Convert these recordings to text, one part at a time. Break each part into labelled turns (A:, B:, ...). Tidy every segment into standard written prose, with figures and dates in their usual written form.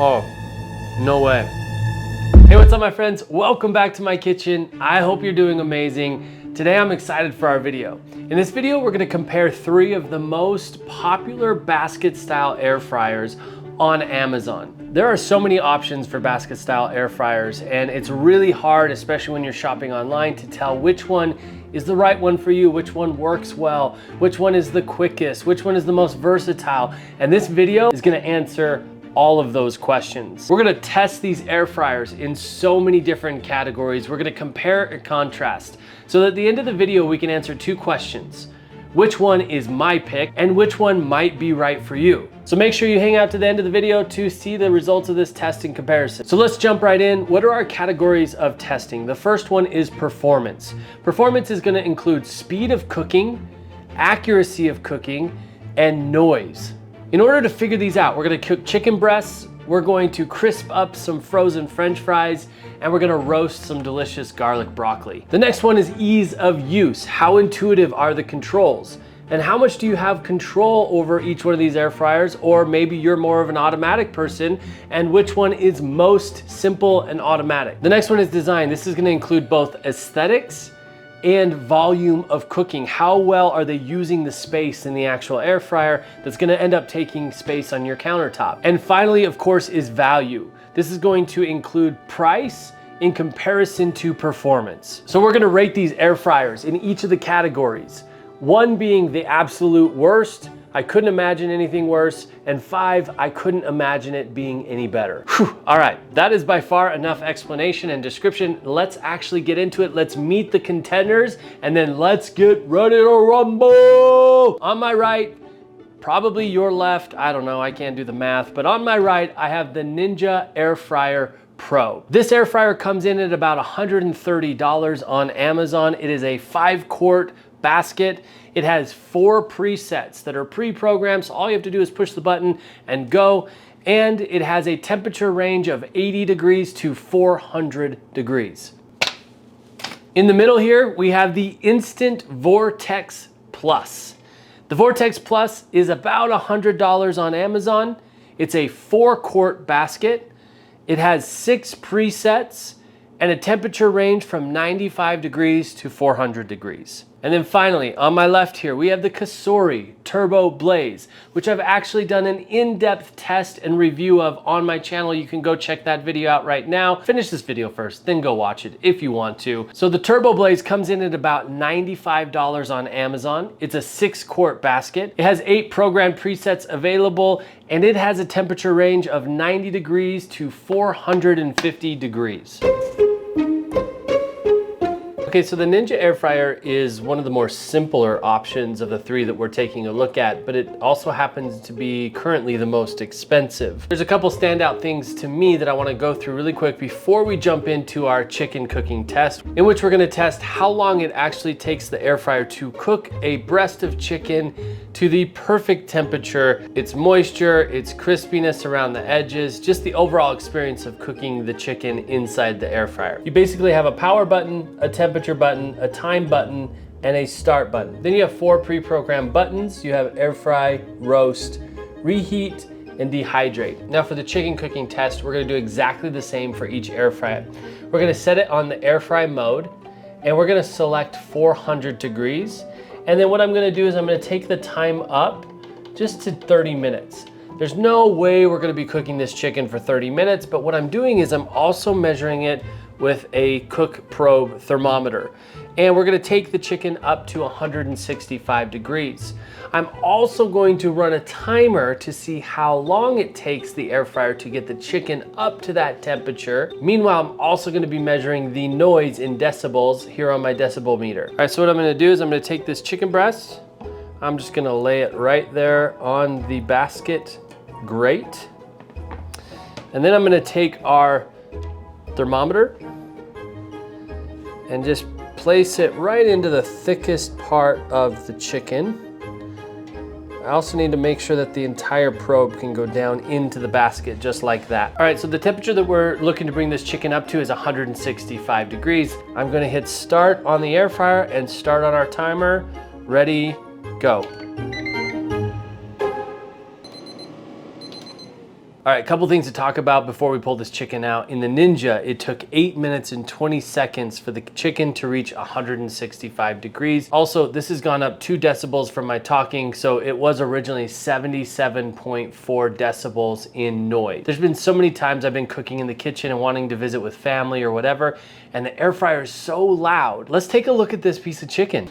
A: Oh, no way. Hey, what's up my friends? Welcome back to my kitchen. I hope you're doing amazing. Today I'm excited for our video. In this video, we're gonna compare 3 of the most popular basket style air fryers on Amazon. There are so many options for basket style air fryers, and it's really hard, especially when you're shopping online, to tell which one is the right one for you, which one works well, which one is the quickest, which one is the most versatile. And this video is gonna answer all of those questions. We're gonna test these air fryers in so many different categories. We're gonna compare and contrast. So that at the end of the video, we can answer 2 questions. Which one is my pick and which one might be right for you? So make sure you hang out to the end of the video to see the results of this test and comparison. So let's jump right in. What are our categories of testing? The first one is performance. Performance is gonna include speed of cooking, accuracy of cooking, and noise. In order to figure these out, we're gonna cook chicken breasts, we're going to crisp up some frozen French fries, and we're gonna roast some delicious garlic broccoli. The next one is ease of use. How intuitive are the controls? And how much do you have control over each one of these air fryers? Or maybe you're more of an automatic person, and which one is most simple and automatic? The next one is design. This is gonna include both aesthetics and volume of cooking. How well are they using the space in the actual air fryer that's gonna end up taking space on your countertop? And finally, of course, is value. This is going to include price in comparison to performance. So we're gonna rate these air fryers in each of the categories. 1 being the absolute worst, I couldn't imagine anything worse, and 5, I couldn't imagine it being any better. Whew. All right, that is by far enough explanation and description. Let's actually get into it. Let's meet the contenders, and then let's get ready to rumble. On my right, probably your left, I don't know, I can't do the math, but on my right, I have the Ninja Air Fryer Pro. This air fryer comes in at about $130 on Amazon. It is a 5-quart basket. It has 4 presets that are pre-programmed, so all you have to do is push the button and go. And it has a temperature range of 80 degrees to 400 degrees. In the middle here, we have the Instant Vortex Plus. The Vortex Plus is about $100 on Amazon. It's a 4-quart basket. It has 6 presets and a temperature range from 95 degrees to 400 degrees. And then finally, on my left here, we have the Cosori Turbo Blaze, which I've actually done an in-depth test and review of on my channel. You can go check that video out right now. Finish this video first, then go watch it if you want to. So the Turbo Blaze comes in at about $95 on Amazon. It's a 6-quart basket. It has 8 programmed presets available, and it has a temperature range of 90 degrees to 450 degrees. Okay, so the Ninja Air Fryer is one of the more simpler options of the 3 that we're taking a look at, but it also happens to be currently the most expensive. There's a couple standout things to me that I wanna go through really quick before we jump into our chicken cooking test, in which we're gonna test how long it actually takes the air fryer to cook a breast of chicken to the perfect temperature, its moisture, its crispiness around the edges, just the overall experience of cooking the chicken inside the air fryer. You basically have a power button, a temperature button, a time button, and a start button. Then you have 4 pre-programmed buttons. You have air fry, roast, reheat, and dehydrate. Now for the chicken cooking test, we're gonna do exactly the same for each air fryer. We're gonna set it on the air fry mode, and we're gonna select 400 degrees. And then what I'm gonna do is I'm gonna take the time up just to 30 minutes. There's no way we're gonna be cooking this chicken for 30 minutes, but what I'm doing is I'm also measuring it with a Cook Probe thermometer. And we're gonna take the chicken up to 165 degrees. I'm also going to run a timer to see how long it takes the air fryer to get the chicken up to that temperature. Meanwhile, I'm also gonna be measuring the noise in decibels here on my decibel meter. All right, so what I'm gonna do is I'm gonna take this chicken breast, I'm just gonna lay it right there on the basket grate. And then I'm gonna take our thermometer and just place it right into the thickest part of the chicken. I also need to make sure that the entire probe can go down into the basket just like that. All right, so the temperature that we're looking to bring this chicken up to is 165 degrees. I'm gonna hit start on the air fryer and start on our timer. Ready, go. All right, a couple things to talk about before we pull this chicken out. In the Ninja, it took 8 minutes and 20 seconds for the chicken to reach 165 degrees. Also, this has gone up 2 decibels from my talking, so it was originally 77.4 decibels in noise. There's been so many times I've been cooking in the kitchen and wanting to visit with family or whatever, and the air fryer is so loud. Let's take a look at this piece of chicken.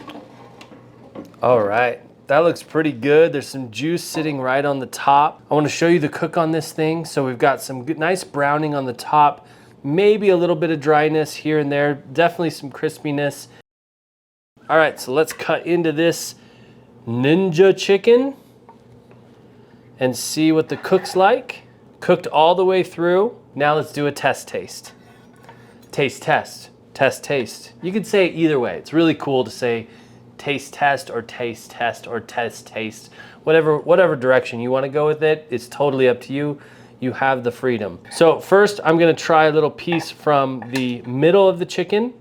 A: All right. That looks pretty good. There's some juice sitting right on the top. I want to show you the cook on this thing. So we've got some good, nice browning on the top, maybe a little bit of dryness here and there, definitely some crispiness. All right, so let's cut into this Ninja chicken and see what the cook's like. Cooked all the way through. Now let's do a test taste. Taste test, test taste. You could say it either way. It's really cool to say taste test or taste test or test taste, whatever direction you want to go with it. It's totally up to you. You have the freedom. So first I'm going to try a little piece from the middle of the chicken,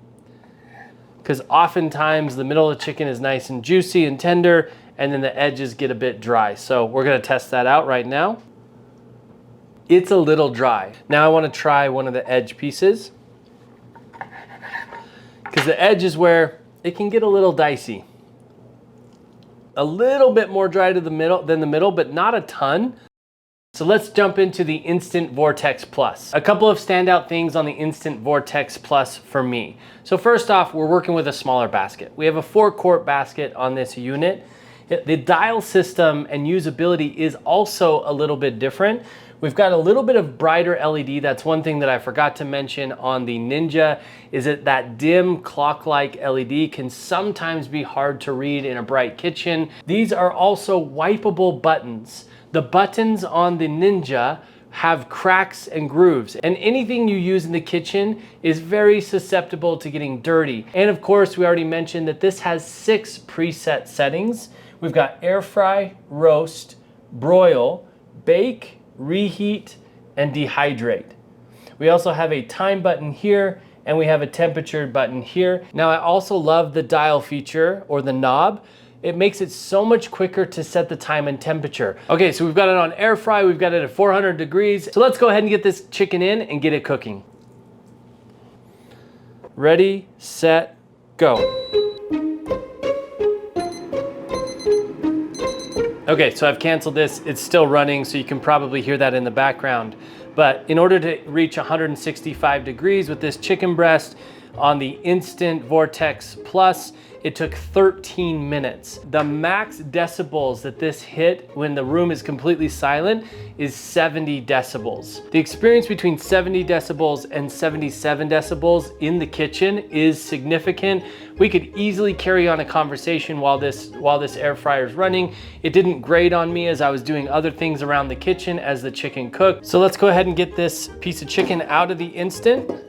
A: because oftentimes the middle of the chicken is nice and juicy and tender, and then the edges get a bit dry. So we're going to test that out right now. It's a little dry. Now I want to try one of the edge pieces, because the edge is where it can get a little dicey. A little bit more dry to the middle than the middle, but not a ton. So let's jump into the Instant Vortex Plus. A couple of standout things on the Instant Vortex Plus for me. So first off, we're working with a smaller basket. We have a 4-quart basket on this unit. The dial system and usability is also a little bit different. We've got a little bit of brighter LED. That's one thing that I forgot to mention on the Ninja, is that dim clock-like LED can sometimes be hard to read in a bright kitchen. These are also wipeable buttons. The buttons on the Ninja have cracks and grooves, and anything you use in the kitchen is very susceptible to getting dirty. And of course, we already mentioned that this has 6 preset settings. We've got air fry, roast, broil, bake, reheat, and dehydrate. We also have a time button here, and we have a temperature button here. Now I also love the dial feature, or the knob. It makes it so much quicker to set the time and temperature. Okay, so we've got it on air fry, we've got it at 400 degrees. So let's go ahead and get this chicken in and get it cooking. Ready, set, go. Okay, so I've canceled this. It's still running, so you can probably hear that in the background. But in order to reach 165 degrees with this chicken breast on the Instant Vortex Plus, it took 13 minutes. The max decibels that this hit when the room is completely silent is 70 decibels. The experience between 70 decibels and 77 decibels in the kitchen is significant. We could easily carry on a conversation while this air fryer is running. It didn't grate on me as I was doing other things around the kitchen as the chicken cooked. So let's go ahead and get this piece of chicken out of the Instant.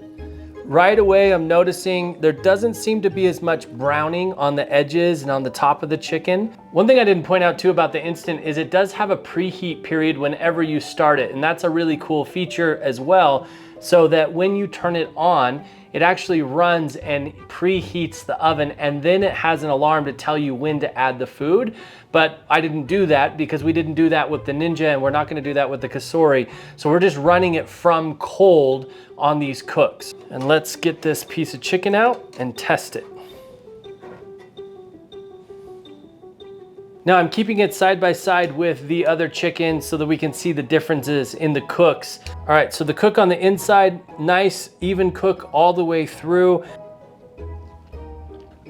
A: Right away, I'm noticing there doesn't seem to be as much browning on the edges and on the top of the chicken. One thing I didn't point out too about the Instant is it does have a preheat period whenever you start it, and that's a really cool feature as well, so that when you turn it on, it actually runs and preheats the oven, and then it has an alarm to tell you when to add the food. But I didn't do that because we didn't do that with the Ninja, and we're not gonna do that with the Cosori. So we're just running it from cold on these cooks. And let's get this piece of chicken out and test it. Now I'm keeping it side by side with the other chicken so that we can see the differences in the cooks. All right, so the cook on the inside, nice, even cook all the way through.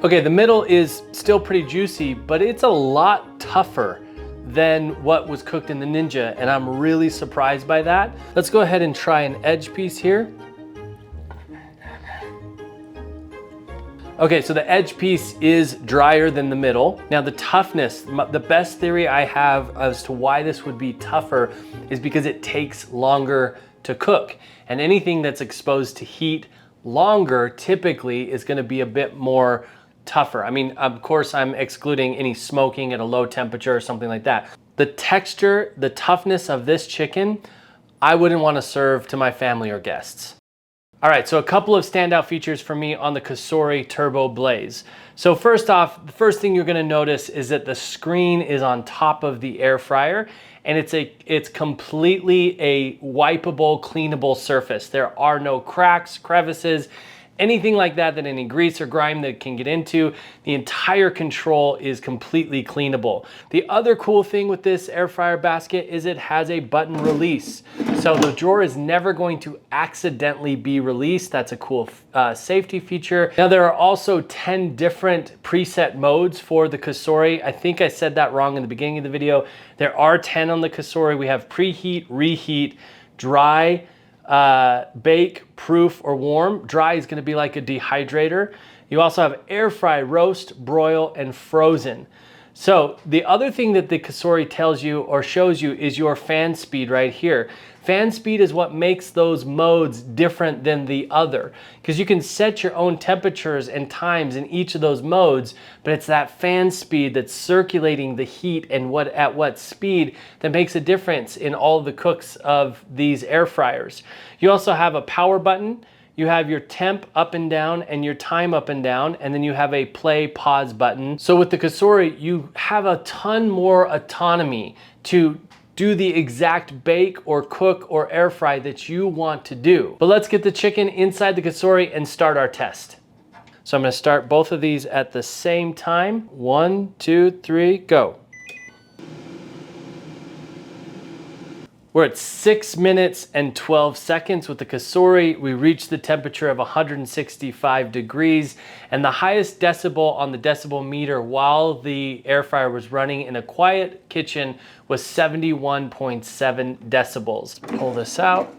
A: Okay, the middle is still pretty juicy, but it's a lot tougher than what was cooked in the Ninja, and I'm really surprised by that. Let's go ahead and try an edge piece here. Okay, so the edge piece is drier than the middle. Now the toughness, the best theory I have as to why this would be tougher is because it takes longer to cook. And anything that's exposed to heat longer typically is gonna be a bit more tougher. I mean, of course, I'm excluding any smoking at a low temperature or something like that. The texture, the toughness of this chicken, I wouldn't want to serve to my family or guests. All right, so a couple of standout features for me on the Cosori Turbo Blaze. So first off, the first thing you're gonna notice is that the screen is on top of the air fryer, and it's completely a wipeable, cleanable surface. There are no cracks, crevices, anything like that any grease or grime that can get into. The entire control is completely cleanable. The other cool thing with this air fryer basket is it has a button release. So the drawer is never going to accidentally be released. That's a cool safety feature. Now there are also 10 different preset modes for the Cosori. I think I said that wrong in the beginning of the video. There are 10 on the Cosori. We have preheat, reheat, dry, bake, proof, or warm. Dry is gonna be like a dehydrator. You also have air fry, roast, broil, and frozen. So the other thing that the Cosori tells you or shows you is your fan speed right here. Fan speed is what makes those modes different than the other, because you can set your own temperatures and times in each of those modes, but it's that fan speed that's circulating the heat and at what speed that makes a difference in all the cooks of these air fryers. You also have a power button. You have your temp up and down and your time up and down, and then you have a play pause button. So with the Cosori, you have a ton more autonomy to do the exact bake or cook or air fry that you want to do. But let's get the chicken inside the Cosori and start our test. So I'm gonna start both of these at the same time. 1, 2, 3, go. We're at 6 minutes and 12 seconds with the Cosori. We reached the temperature of 165 degrees, and the highest decibel on the decibel meter while the air fryer was running in a quiet kitchen was 71.7 decibels. Pull this out.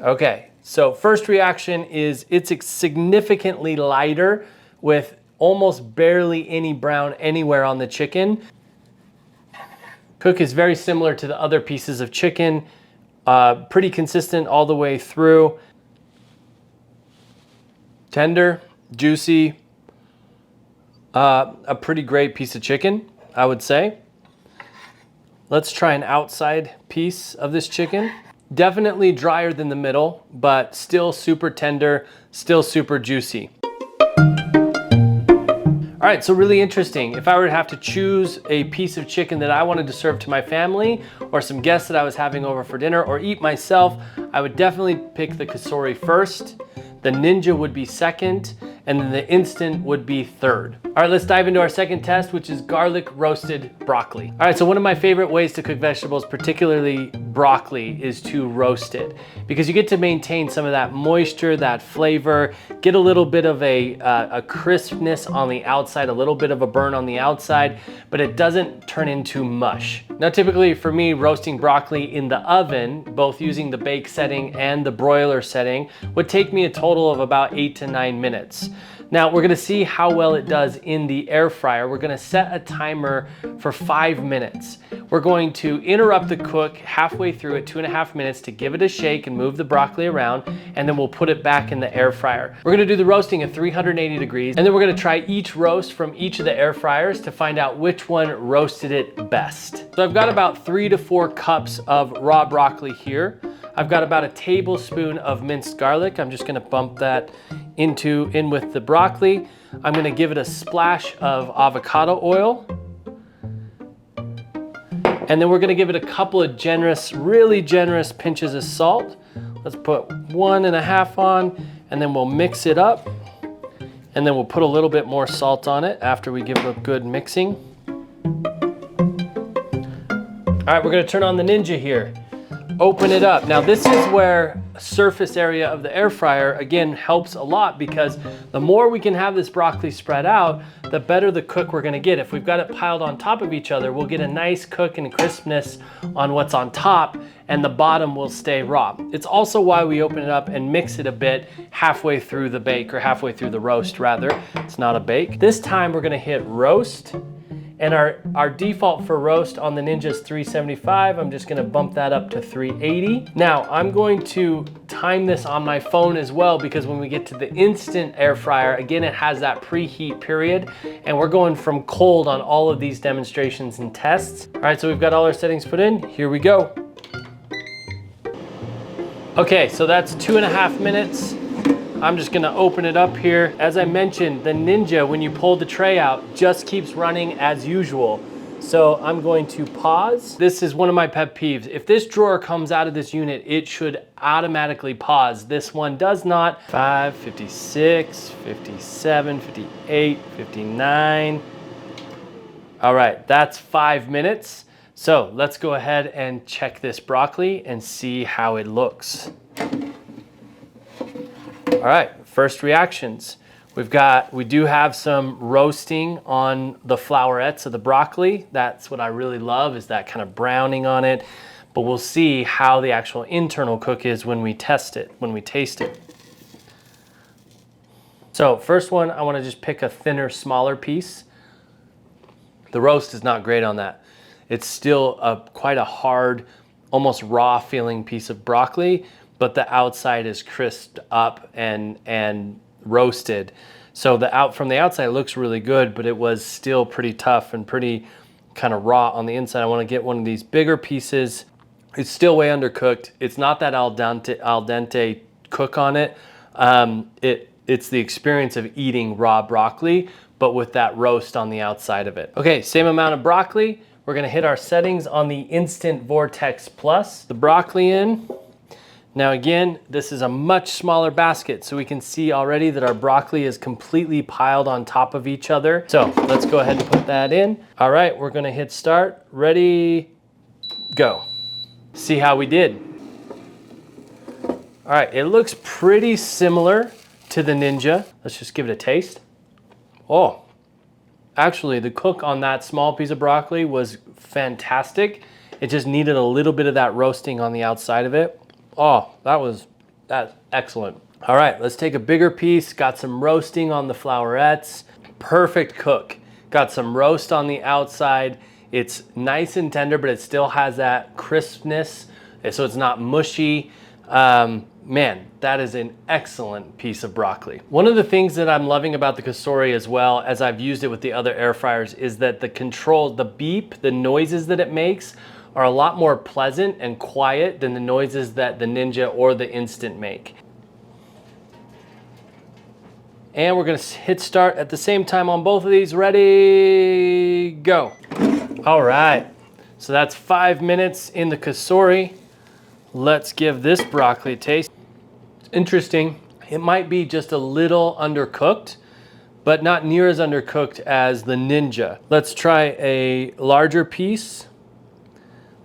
A: Okay, so first reaction is it's significantly lighter with almost barely any brown anywhere on the chicken. Cook is very similar to the other pieces of chicken, pretty consistent all the way through. Tender, juicy, a pretty great piece of chicken, I would say. Let's try an outside piece of this chicken. Definitely drier than the middle, but still super tender, still super juicy. All right, so really interesting. If I were to have to choose a piece of chicken that I wanted to serve to my family or some guests that I was having over for dinner or eat myself, I would definitely pick the Cosori first. The Ninja would be second, and then the Instant would be third. All right, let's dive into our second test, which is garlic roasted broccoli. All right, so one of my favorite ways to cook vegetables, particularly broccoli, is to roast it, because you get to maintain some of that moisture, that flavor, get a little bit of a crispness on the outside, a little bit of a burn on the outside, but it doesn't turn into mush. Now, typically for me, roasting broccoli in the oven, both using the bake setting and the broiler setting, would take me a total of about 8 to 9 minutes. Now we're gonna see how well it does in the air fryer. We're gonna set a timer for 5 minutes. We're going to interrupt the cook halfway through at 2.5 minutes to give it a shake and move the broccoli around, and then we'll put it back in the air fryer. We're gonna do the roasting at 380 degrees, and then we're gonna try each roast from each of the air fryers to find out which one roasted it best. So I've got about 3 to 4 cups of raw broccoli here. I've got about a tablespoon of minced garlic. I'm just gonna bump that in with the broccoli. I'm gonna give it a splash of avocado oil. And then we're gonna give it a couple of really generous pinches of salt. Let's put 1.5 on, and then we'll mix it up. And then we'll put a little bit more salt on it after we give it a good mixing. All right, we're gonna turn on the Ninja here. Open it up. Now this is where surface area of the air fryer again helps a lot, because the more we can have this broccoli spread out, the better the cook we're gonna get. If we've got it piled on top of each other, we'll get a nice cook and crispness on what's on top, and the bottom will stay raw. It's also why we open it up and mix it a bit halfway through the bake, or halfway through the roast rather. It's not a bake. This time we're gonna hit roast. And our default for roast on the Ninja is 375. I'm just gonna bump that up to 380. Now, I'm going to time this on my phone as well, because when we get to the instant air fryer, again, it has that preheat period, and we're going from cold on all of these demonstrations and tests. All right, so we've got all our settings put in. Here we go. Okay, so that's 2.5 minutes. I'm just gonna open it up here. As I mentioned, the Ninja, when you pull the tray out, just keeps running as usual. So I'm going to pause. This is one of my pet peeves. If this drawer comes out of this unit, it should automatically pause. This one does not. 5, 56, 57, 58, 59. All right, that's 5 minutes. So let's go ahead and check this broccoli and see how it looks. All right, first reactions. We do have some roasting on the flowerets of the broccoli. That's what I really love, is that kind of browning on it. But we'll see how the actual internal cook is when we test it, when we taste it. So first one, I want to just pick a thinner, smaller piece. The roast is not great on that. It's still quite a hard, almost raw feeling piece of broccoli, but the outside is crisped up and roasted. So from the outside it looks really good, but it was still pretty tough and pretty kind of raw on the inside. I want to get one of these bigger pieces. It's still way undercooked. It's not that al dente cook on it. It's the experience of eating raw broccoli, but with that roast on the outside of it. Okay, same amount of broccoli. We're gonna hit our settings on the Instant Vortex Plus. The broccoli in. Now again, this is a much smaller basket, so we can see already that our broccoli is completely piled on top of each other. So let's go ahead and put that in. All right, we're gonna hit start. Ready, go. See how we did. All right, it looks pretty similar to the Ninja. Let's just give it a taste. Oh, actually the cook on that small piece of broccoli was fantastic. It just needed a little bit of that roasting on the outside of it. Oh, that's excellent. All right, let's take a bigger piece. Got some roasting on the flowerets. Perfect cook. Got some roast on the outside. It's nice and tender, but it still has that crispness, so it's not mushy. Man, that is an excellent piece of broccoli. One of the things that I'm loving about the Cosori, as well as I've used it with the other air fryers, is that the beep, the noises that it makes are a lot more pleasant and quiet than the noises that the Ninja or the Instant make. And we're gonna hit start at the same time on both of these. Ready, go. All right, so that's 5 minutes in the Cosori. Let's give this broccoli a taste. Interesting, it might be just a little undercooked, but not near as undercooked as the Ninja. Let's try a larger piece.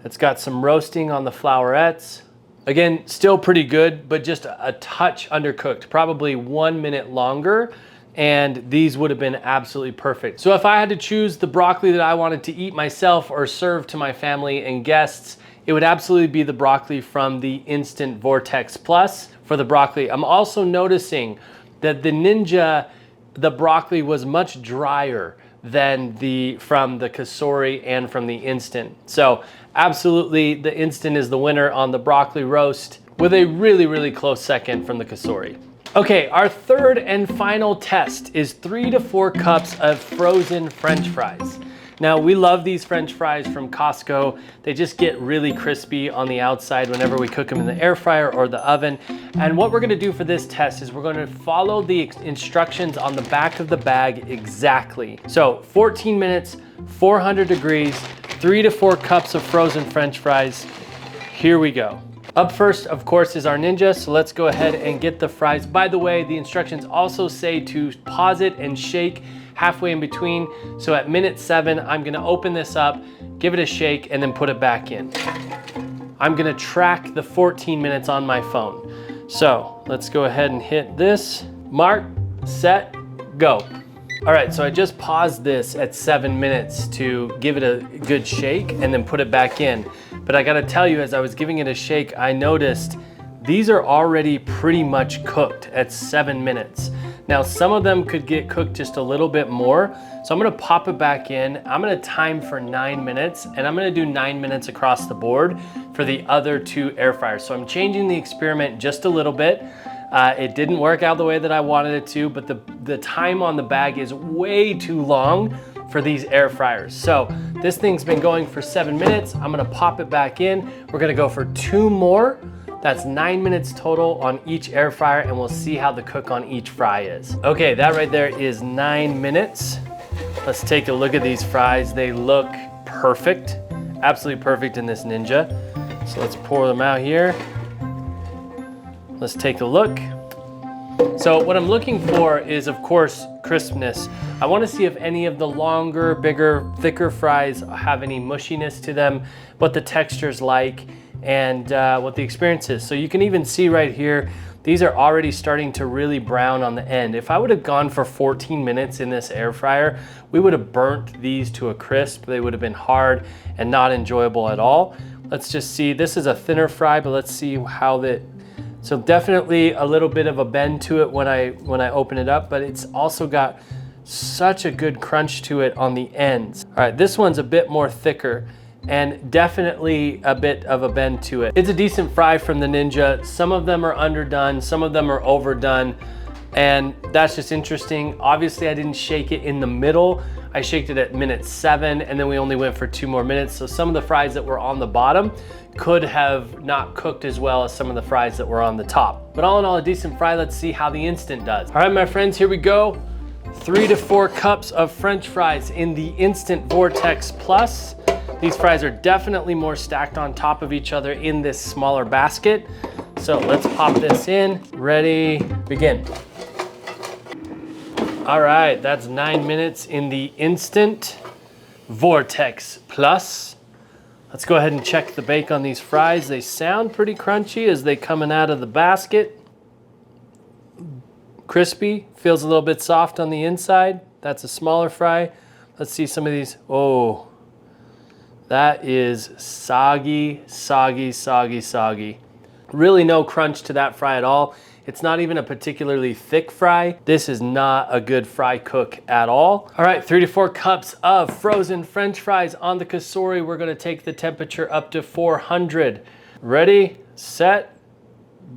A: It's got some roasting on the flowerets. Again, still pretty good, but just a touch undercooked, probably 1 minute longer, and these would have been absolutely perfect. So if I had to choose the broccoli that I wanted to eat myself or serve to my family and guests, it would absolutely be the broccoli from the Instant Vortex Plus for the broccoli. I'm also noticing that the Ninja, the broccoli was much drier than from the Cosori and from the Instant. So absolutely the Instant is the winner on the broccoli roast, with a really, really close second from the Cosori. Okay, our third and final test is 3 to 4 cups of frozen French fries. Now, we love these French fries from Costco. They just get really crispy on the outside whenever we cook them in the air fryer or the oven. And what we're gonna do for this test is we're gonna follow the instructions on the back of the bag exactly. So 14 minutes, 400 degrees, 3 to 4 cups of frozen French fries. Here we go. Up first, of course, is our Ninja, so let's go ahead and get the fries. By the way, the instructions also say to pause it and shake halfway in between. So at minute 7, I'm gonna open this up, give it a shake, and then put it back in. I'm gonna track the 14 minutes on my phone. So let's go ahead and hit this. Mark, set, go. All right, so I just paused this at 7 minutes to give it a good shake and then put it back in. But I gotta tell you, as I was giving it a shake, I noticed these are already pretty much cooked at 7 minutes. Now, some of them could get cooked just a little bit more. So I'm gonna pop it back in. I'm gonna time for 9 minutes, and I'm gonna do 9 minutes across the board for the other 2 air fryers. So I'm changing the experiment just a little bit. It didn't work out the way that I wanted it to, but the time on the bag is way too long for these air fryers. So this thing's been going for 7 minutes. I'm gonna pop it back in. We're gonna go for 2 more That's 9 minutes total on each air fryer, and we'll see how the cook on each fry is. Okay, that right there is 9 minutes. Let's take a look at these fries. They look perfect, absolutely perfect in this Ninja. So let's pour them out here. Let's take a look. So what I'm looking for is, of course, crispness. I want to see if any of the longer, bigger, thicker fries have any mushiness to them, what the texture's like, and what the experience is. So you can even see right here, these are already starting to really brown on the end. If I would have gone for 14 minutes in this air fryer, we would have burnt these to a crisp. They would have been hard and not enjoyable at all. Let's just see, this is a thinner fry, but let's see how that, so definitely a little bit of a bend to it when I open it up, but it's also got such a good crunch to it on the ends. All right, this one's a bit more thicker and definitely a bit of a bend to it. It's a decent fry from the Ninja. Some of them are underdone, some of them are overdone, and that's just interesting. Obviously, I didn't shake it in the middle. I shaked it at minute 7, and then we only went for 2 more minutes. So some of the fries that were on the bottom could have not cooked as well as some of the fries that were on the top. But all in all, a decent fry. Let's see how the Instant does. All right, my friends, here we go. 3 to 4 cups of French fries in the Instant Vortex Plus. These fries are definitely more stacked on top of each other in this smaller basket. So let's pop this in. Ready, begin. All right, that's 9 minutes in the Instant Vortex Plus. Let's go ahead and check the bake on these fries. They sound pretty crunchy as they coming out of the basket. Crispy, feels a little bit soft on the inside. That's a smaller fry. Let's see some of these. Oh, that is soggy, soggy, soggy, soggy. Really no crunch to that fry at all. It's not even a particularly thick fry. This is not a good fry cook at all. All right, 3 to 4 cups of frozen French fries on the Cosori. We're gonna take the temperature up to 400. Ready, set,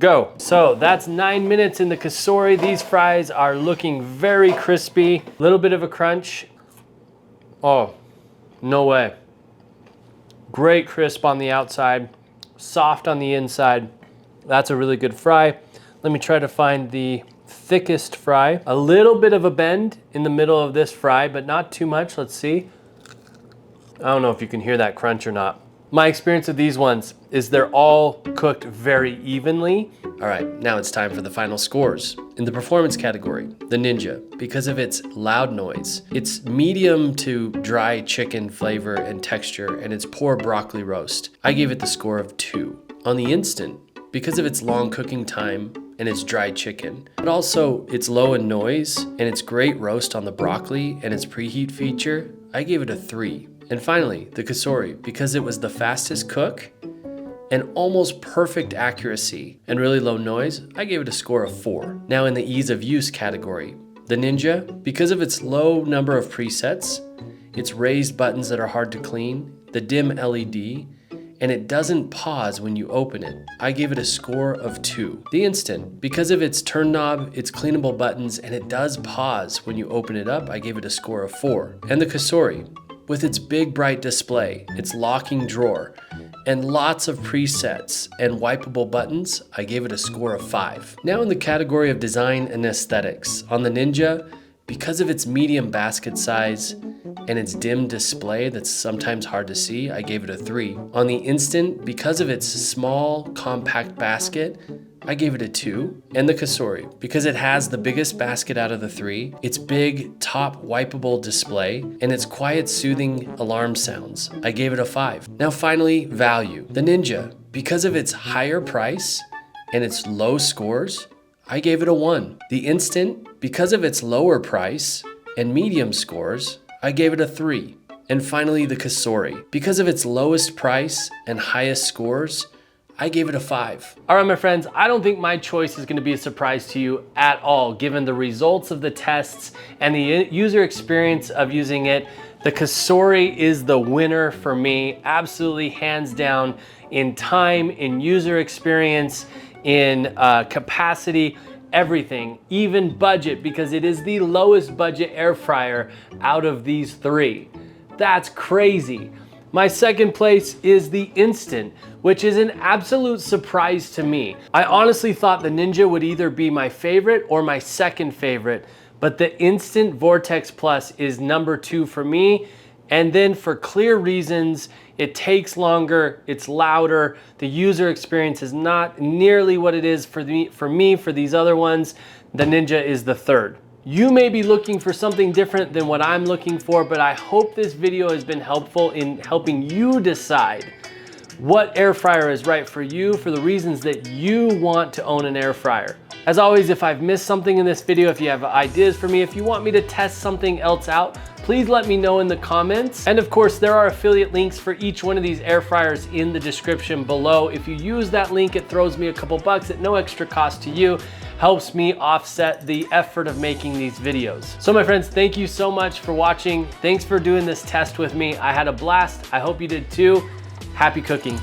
A: go. So that's 9 minutes in the Cosori. These fries are looking very crispy. A little bit of a crunch. Oh, no way. Great crisp on the outside, soft on the inside. That's a really good fry. Let me try to find the thickest fry. A little bit of a bend in the middle of this fry, but not too much. Let's see. I don't know if you can hear that crunch or not. My experience of these ones is they're all cooked very evenly. All right, now it's time for the final scores. In the performance category, the Ninja, because of its loud noise, its medium to dry chicken flavor and texture, and its poor broccoli roast, I gave it the score of 2. On the Instant, because of its long cooking time and its dry chicken, but also its low in noise and its great roast on the broccoli and its preheat feature, I gave it a 3. And finally, the Cosori, because it was the fastest cook and almost perfect accuracy and really low noise, I gave it a score of 4. Now in the ease of use category, the Ninja, because of its low number of presets, its raised buttons that are hard to clean, the dim LED, and it doesn't pause when you open it, I gave it a score of 2. The Instant, because of its turn knob, its cleanable buttons, and it does pause when you open it up, I gave it a score of 4. And the Cosori, with its big bright display, its locking drawer, and lots of presets and wipeable buttons, I gave it a score of 5. Now in the category of design and aesthetics, on the Ninja, because of its medium basket size and its dim display that's sometimes hard to see, I gave it a 3. On the Instant, because of its small, compact basket, I gave it a 2. And the Cosori, because it has the biggest basket out of the 3, its big, top wipeable display, and its quiet, soothing alarm sounds, I gave it a 5. Now finally, value. The Ninja, because of its higher price and its low scores, I gave it a 1. The Instant, because of its lower price and medium scores, I gave it a 3. And finally, the Cosori, because of its lowest price and highest scores, I gave it a 5. All right, my friends, I don't think my choice is gonna be a surprise to you at all, given the results of the tests and the user experience of using it. The Cosori is the winner for me, absolutely hands down, in time, in user experience, in capacity, everything, even budget, because it is the lowest budget air fryer out of these 3. That's crazy. My second place is the Instant, which is an absolute surprise to me. I honestly thought the Ninja would either be my favorite or my second favorite, but the Instant Vortex Plus is number 2 for me. And then for clear reasons, it takes longer, it's louder, the user experience is not nearly what it is for these other ones. The Ninja is the third. You may be looking for something different than what I'm looking for, but I hope this video has been helpful in helping you decide what air fryer is right for you for the reasons that you want to own an air fryer. As always, if I've missed something in this video, if you have ideas for me, if you want me to test something else out, please let me know in the comments. And of course, there are affiliate links for each one of these air fryers in the description below. If you use that link, it throws me a couple bucks at no extra cost to you. Helps me offset the effort of making these videos. So my friends, thank you so much for watching. Thanks for doing this test with me. I had a blast. I hope you did too. Happy cooking.